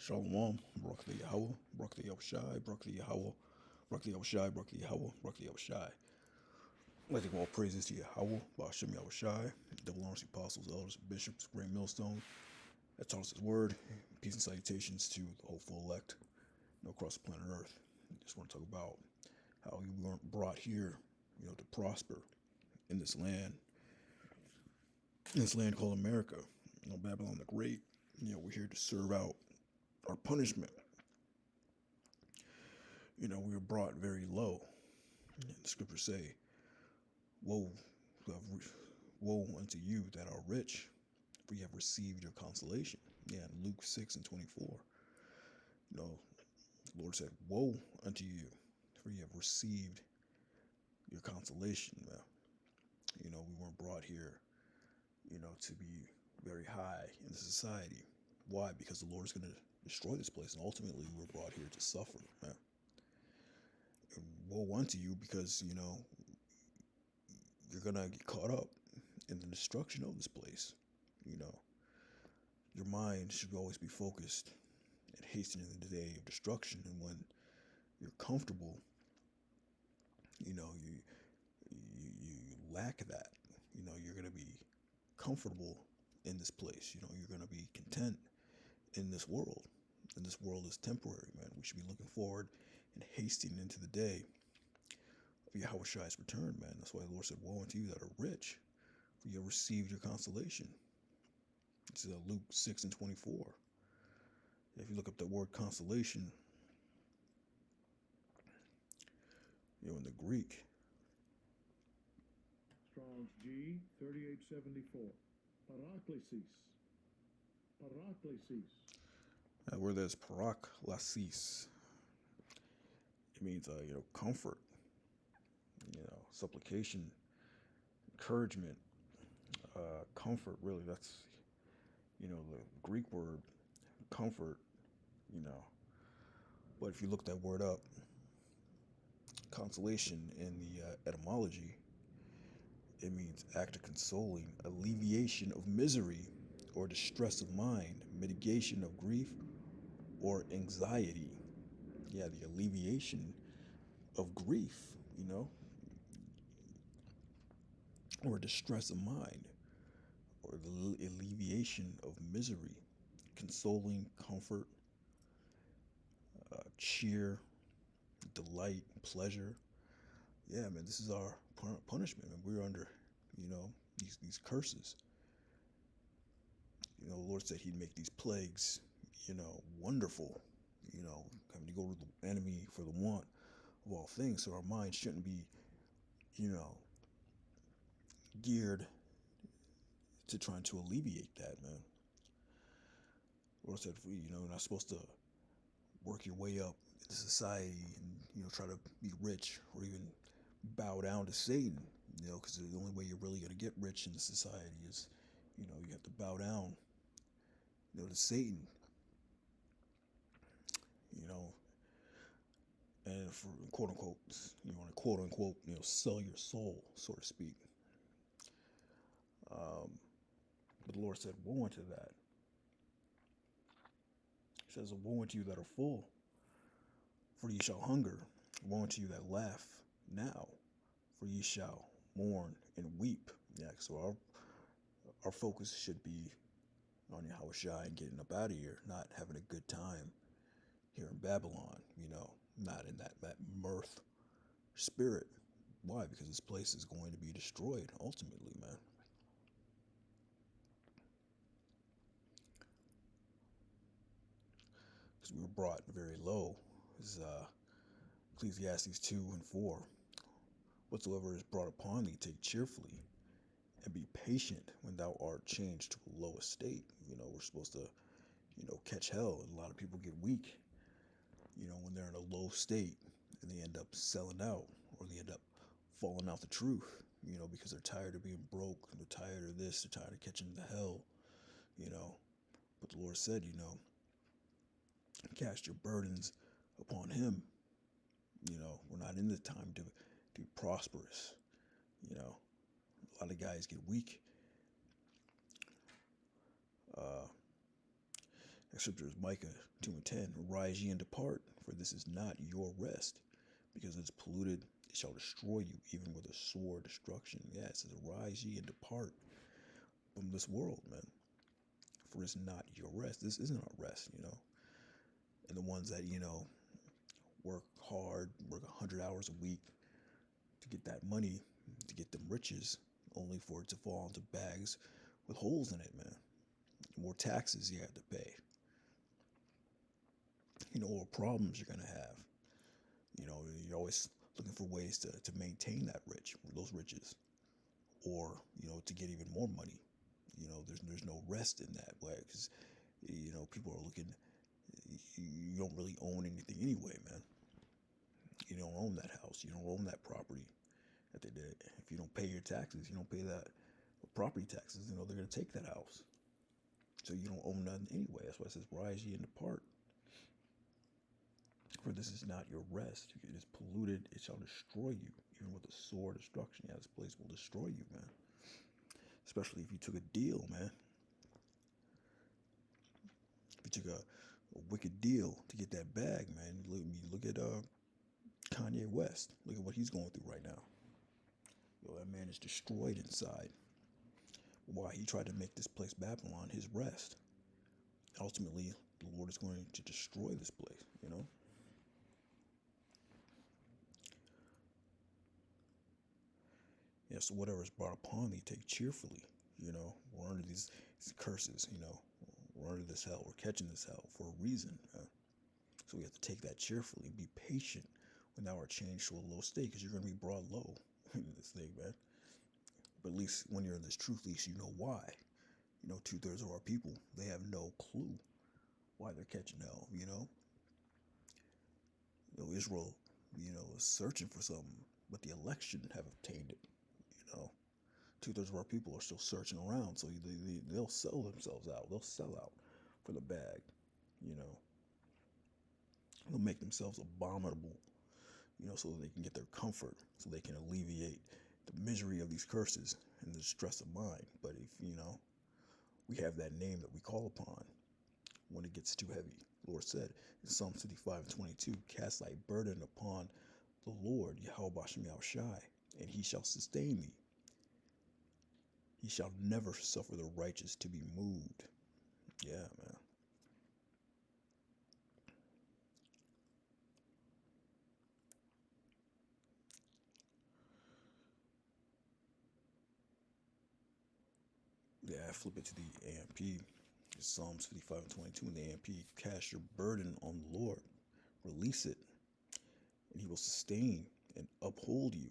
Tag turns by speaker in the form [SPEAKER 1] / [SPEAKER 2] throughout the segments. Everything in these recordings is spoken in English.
[SPEAKER 1] Shalom, Barak the Yahweh, Barak the Yahushai, Barak the Yahweh, Barak the Yahushai, Barak the Yahweh, Barak the Yahushai. I'd like to give all praises to Yahweh, Ba'ashem Yahushai, double honors to apostles, elders, bishops, great millstone, that taught us his word. Peace and salutations to the hopeful elect across the planet Earth. I just want to talk about how you weren't brought here, to prosper in this land called America. Babylon the Great. We're here to serve out our punishment. We were brought very low. And the scriptures say, woe, woe unto you that are rich, for you have received your consolation. Yeah, in Luke 6 and 24. The Lord said, woe unto you, for you have received your consolation. We weren't brought here, to be very high in society. Why? Because the Lord is going to destroy this place, and ultimately we were brought here to suffer. And woe unto you, because you're gonna get caught up in the destruction of this place. Your mind should always be focused and hastening the day of destruction. And when you're comfortable, you lack that. You're gonna be comfortable in this place. You're gonna be content in this world. And this world is temporary, man. We should be looking forward and hasting into the day of Yahweh's return, man. That's why the Lord said, woe unto you that are rich, for you have received your consolation. It's Luke 6 and 24. If you look up that word consolation, in the Greek.
[SPEAKER 2] Strong's G 3874. Paraklesis. Paraklesis.
[SPEAKER 1] That word there's paraklasis. It means comfort, supplication, encouragement, comfort. Really, that's the Greek word comfort. But if you look that word up, consolation in the etymology, it means act of consoling, alleviation of misery or distress of mind, mitigation of grief or anxiety. Yeah, the alleviation of grief, or distress of mind, or the alleviation of misery, consoling, comfort, cheer, delight, pleasure. Yeah, man, this is our punishment, and we're under, these curses. The Lord said He'd make these plagues, wonderful. Having to go to the enemy for the want of all things. So our mind shouldn't be, geared to trying to alleviate that, man. The Lord said, you're not supposed to work your way up into society and, try to be rich or even bow down to Satan, because the only way you're really going to get rich in the society is, you have to bow down, to Satan, and for quote unquote, quote unquote, sell your soul, so to speak. But the Lord said, woe unto that. He says, woe unto you that are full, for ye shall hunger. Woe unto you that laugh now, for ye shall mourn and weep. Yeah, so our focus should be on Yahushua and getting up out of here, not having a good time here in Babylon, not in that mirth spirit. Why? Because this place is going to be destroyed ultimately, man. Because we were brought very low. This is Ecclesiastes 2 and 4. Whatsoever is brought upon thee, take cheerfully, and be patient when thou art changed to a low estate. We're supposed to, catch hell. And a lot of people get weak, when they're in a low state, and they end up selling out, or they end up falling out the truth, because they're tired of being broke, they're tired of this, they're tired of catching the hell, But the Lord said, cast your burdens upon Him. We're not in the time to be prosperous. A lot of guys get weak. Scripture is Micah 2:10. Rise ye and depart, for this is not your rest, because it is polluted, it shall destroy you, even with a sore destruction. Yeah, it says, arise ye and depart from this world, man. For it's not your rest. This isn't our rest, And the ones that, work hard, work 100 hours a week to get that money, to get them riches, only for it to fall into bags with holes in it, man. More taxes you have to pay. Or problems you're going to have. You're always looking for ways to maintain those riches, or, to get even more money. There's no rest in that way, because, people are looking, you don't really own anything anyway, man. You don't own that house. You don't own that property. If you don't pay your taxes, you don't pay that property taxes, they're going to take that house. So you don't own nothing anyway. That's why it says, rise ye and depart. For this is not your rest. It is polluted. It shall destroy you, even with a sore destruction. Yeah, this place will destroy you, man. Especially if you took a deal, man. If you took a wicked deal to get that bag, man. Look at Kanye West. Look at what he's going through right now. That man is destroyed inside. Why? He tried to make this place Babylon his rest. Ultimately, the Lord is going to destroy this place, Yeah, so whatever is brought upon thee, take cheerfully. We're under these curses, we're under this hell. We're catching this hell for a reason. So we have to take that cheerfully and be patient when thou art changed to a low state, because you're going to be brought low in this thing, man. But at least when you're in this truth, at least you know why. 2/3 of our people, they have no clue why they're catching hell, Israel, is searching for something, but the election have obtained it, 2/3 of our people are still searching around, so they'll sell themselves out. They'll sell out for the bag, you know. They'll make themselves abominable, so they can get their comfort, so they can alleviate the misery of these curses and the distress of mind. But if, we have that name that we call upon when it gets too heavy. The Lord said in Psalm 55:22, cast thy burden upon the Lord, Yahweh Bashem Yahushai, and he shall sustain thee. He shall never suffer the righteous to be moved. Yeah, man. Yeah, I flip it to the AMP. It's Psalms 55:22 in the AMP. Cast your burden on the Lord. Release it, and he will sustain and uphold you.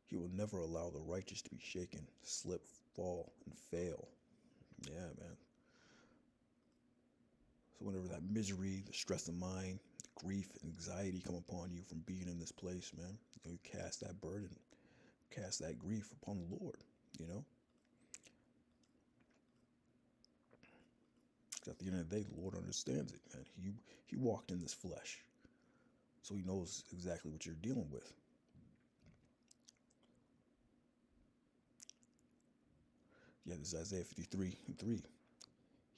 [SPEAKER 1] He will never allow the righteous to be shaken, slip, fall, and fail. Yeah, man. So whenever that misery, the stress of mind, grief, anxiety come upon you from being in this place, man, you cast that burden, cast that grief upon the Lord, you know? At the end of the day, the Lord understands it, man. He walked in this flesh, so he knows exactly what you're dealing with. Yeah, this is Isaiah 53:3.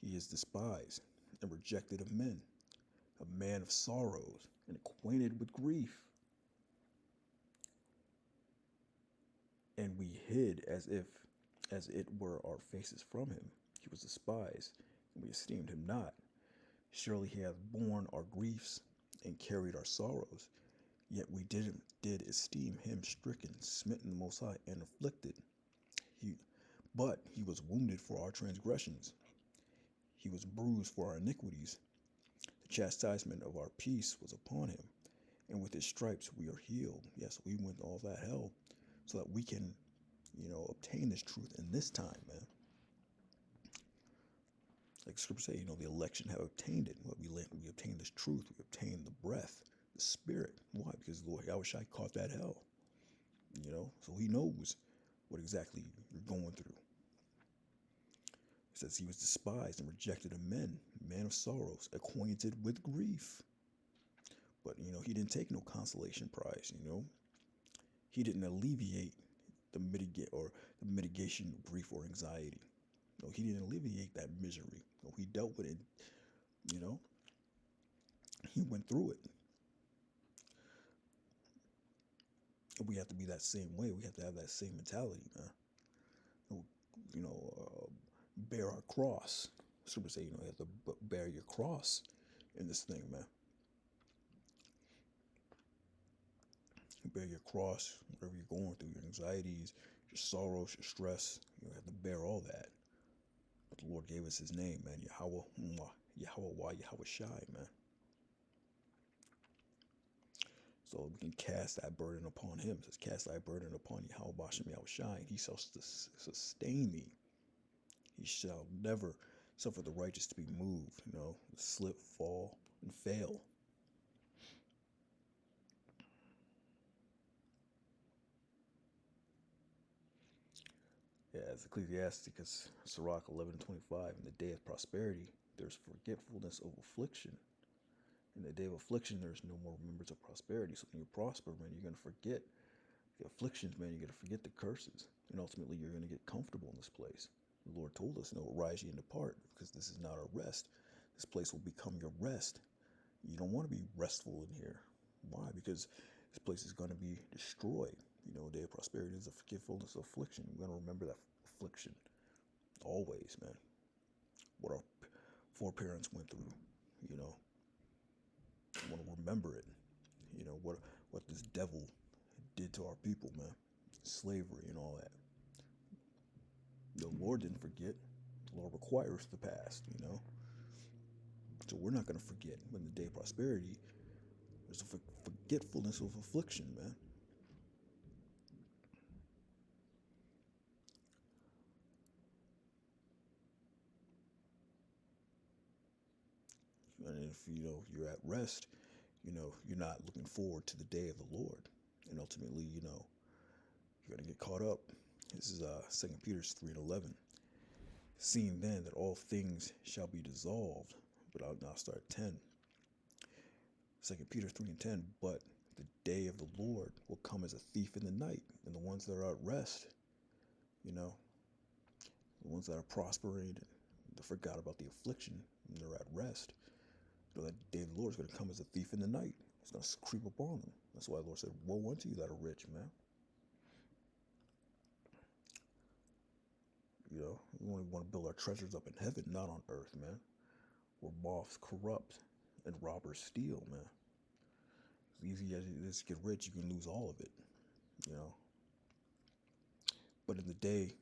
[SPEAKER 1] He is despised and rejected of men, a man of sorrows and acquainted with grief. And we hid as it were our faces from him. He was despised, and we esteemed him not. Surely he hath borne our griefs and carried our sorrows. Yet we did esteem him stricken, smitten the Most High, and afflicted. But he was wounded for our transgressions. He was bruised for our iniquities. The chastisement of our peace was upon him, and with his stripes we are healed. Yes, we went all that hell so that we can, obtain this truth in this time, man. Like Scripture say, the election have obtained it. We obtained this truth. We obtained the breath, the spirit. Why? Because the Lord Yahushua caught that hell. So he knows what exactly you're going through. It says he was despised and rejected of men, man of sorrows, acquainted with grief. But, he didn't take no consolation prize, He didn't alleviate the mitigation of grief or anxiety. No, he didn't alleviate that misery. No, he dealt with it You know, he went through it. And we have to be that same way. We have to have that same mentality, man. You know, bear our cross. Scripture say, you know, you have to bear your cross in this thing, man. You bear your cross, whatever you're going through, your anxieties, your sorrows, your stress. You have to bear all that. But the Lord gave us His name, man. Yahweh, Yahweh, Yahweh Shai, man. So we can cast that burden upon Him. It says, cast thy burden upon Yahweh Bashem Yahweh Shai, and He shall sustain thee. He shall never suffer the righteous to be moved, you know, slip, fall, and fail. Yeah, as Ecclesiasticus, Sirach 11:25, in the day of prosperity, there's forgetfulness of affliction. In the day of affliction, there's no more remembrance of prosperity. So when you prosper, man, you're going to forget the afflictions, man. You're going to forget the curses. And ultimately, you're going to get comfortable in this place. The Lord told us, no, rise ye and depart, because this is not our rest. This place will become your rest. You don't want to be restful in here. Why? Because this place is going to be destroyed. You know, day of prosperity is a forgetfulness of affliction. We're going to remember that affliction always, man. What our foreparents went through, you know. I want to remember it. You know, what this devil did to our people, man. Slavery and all that. The Lord didn't forget. The Lord requires the past, you know. So we're not going to forget when the day of prosperity, there's a forgetfulness of affliction, man. And if you know you're at rest, you know you're not looking forward to the day of the Lord, and ultimately, you know, you're gonna get caught up. This is 2 Peter 3:11. Seeing then that all things shall be dissolved, but I'll now start 10. 2 Peter 3:10. But the day of the Lord will come as a thief in the night, and the ones that are at rest, you know, the ones that are prospering, they forgot about the affliction, and they're at rest. You know, that day of the Lord is going to come as a thief in the night. It's going to creep upon them. That's why the Lord said, woe unto you that are rich, man. You know, we only want to build our treasures up in heaven, not on earth, man. Where moths corrupt and robbers steal, man. As easy as it is to get rich, you can lose all of it, you know. But in the day,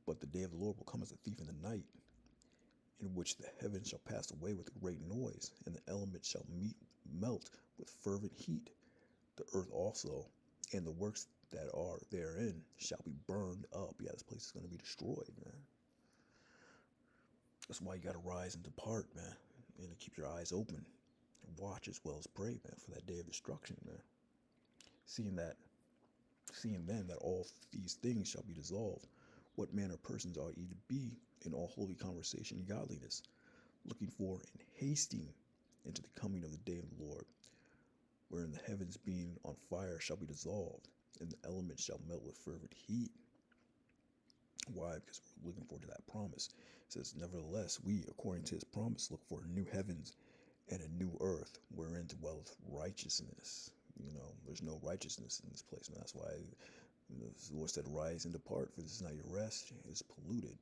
[SPEAKER 1] but the day of the Lord will come as a thief in the night, in which the heavens shall pass away with a great noise, and the elements shall melt with fervent heat. The earth also, and the works that are therein shall be burned up. Yeah, this place is going to be destroyed, man. That's why you got to rise and depart, man, and to keep your eyes open and watch as well as pray, man, for that day of destruction, man. Seeing then that all these things shall be dissolved, what manner of persons ought ye to be in all holy conversation and godliness, looking for and hasting into the coming of the day of the Lord, wherein the heavens being on fire shall be dissolved, and the elements shall melt with fervent heat. Why? Because we're looking forward to that promise. It says, nevertheless, we, according to his promise, look for new heavens and a new earth, wherein dwelleth righteousness. You know, there's no righteousness in this place, and that's why the Lord said, rise and depart, for this is not your rest. It is polluted,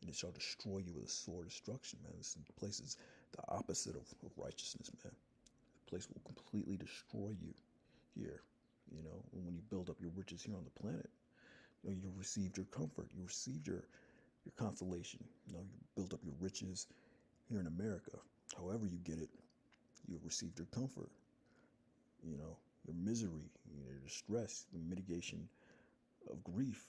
[SPEAKER 1] and it shall destroy you with a sore destruction, man. This place is the opposite of righteousness, man. The place will completely destroy you here. You know, when you build up your riches here on the planet, you know, you received your comfort, you received your consolation. You know, you build up your riches here in America. However you get it, you have received your comfort. You know, your misery, your distress, the mitigation of grief.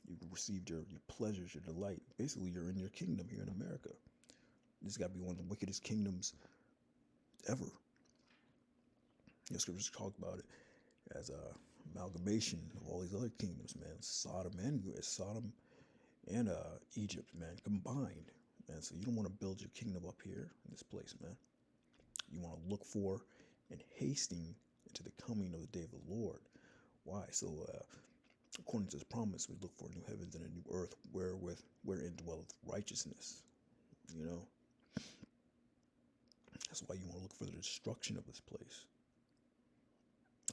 [SPEAKER 1] You've received your pleasures, your delight. Basically, you're in your kingdom here in America. This has got to be one of the wickedest kingdoms ever. The scriptures talk about it as a amalgamation of all these other kingdoms, man. Sodom and Egypt, man, combined, man. So you don't want to build your kingdom up here in this place, man. You want to look for and hasting into the coming of the day of the Lord. Why? So, according to his promise, we look for new heavens and a new earth, wherein dwelleth righteousness. You know, That's why you want to look for the destruction of this place.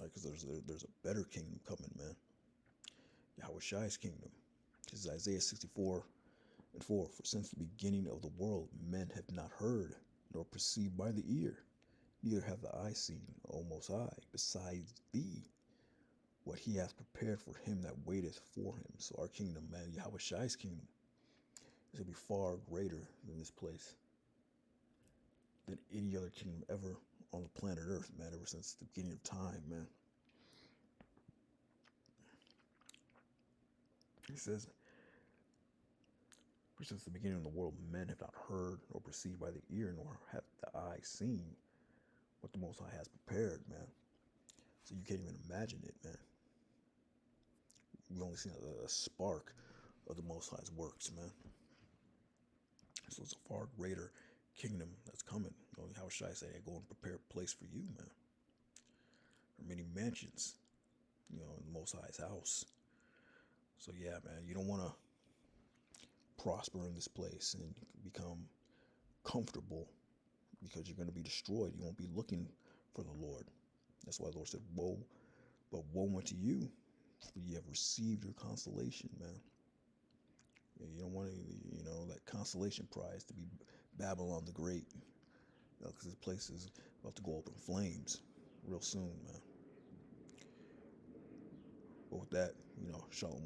[SPEAKER 1] Because there's a better kingdom coming, man. Yahweh Shai's kingdom. This is Isaiah 64:4. For since the beginning of the world, men have not heard, nor perceived by the ear, neither have the eye seen, O Most High, besides thee, what he hath prepared for him that waiteth for him. So our kingdom, man, Yahweh Shai's kingdom, is going to be far greater than this place, than any other kingdom ever on the planet Earth, man, ever since the beginning of time, man. He says, for since the beginning of the world, men have not heard, nor perceived by the ear, nor have the eye seen what the Most High has prepared, man. So you can't even imagine it, man. We've only seen a spark of the Most High's works, man. So it's a far greater kingdom that's coming. You know, how should I say? I go and prepare a place for you, man. Or many mansions, you know, in the Most High's house. So yeah, man, you don't want to prosper in this place and become comfortable because you're going to be destroyed. You won't be looking for the Lord. That's why the Lord said, woe, but woe unto you, for ye have received your consolation, man. You don't want to, you know, that consolation prize to be Babylon the Great, you know, because this place is about to go up in flames real soon, man. But with that, you know, shalom.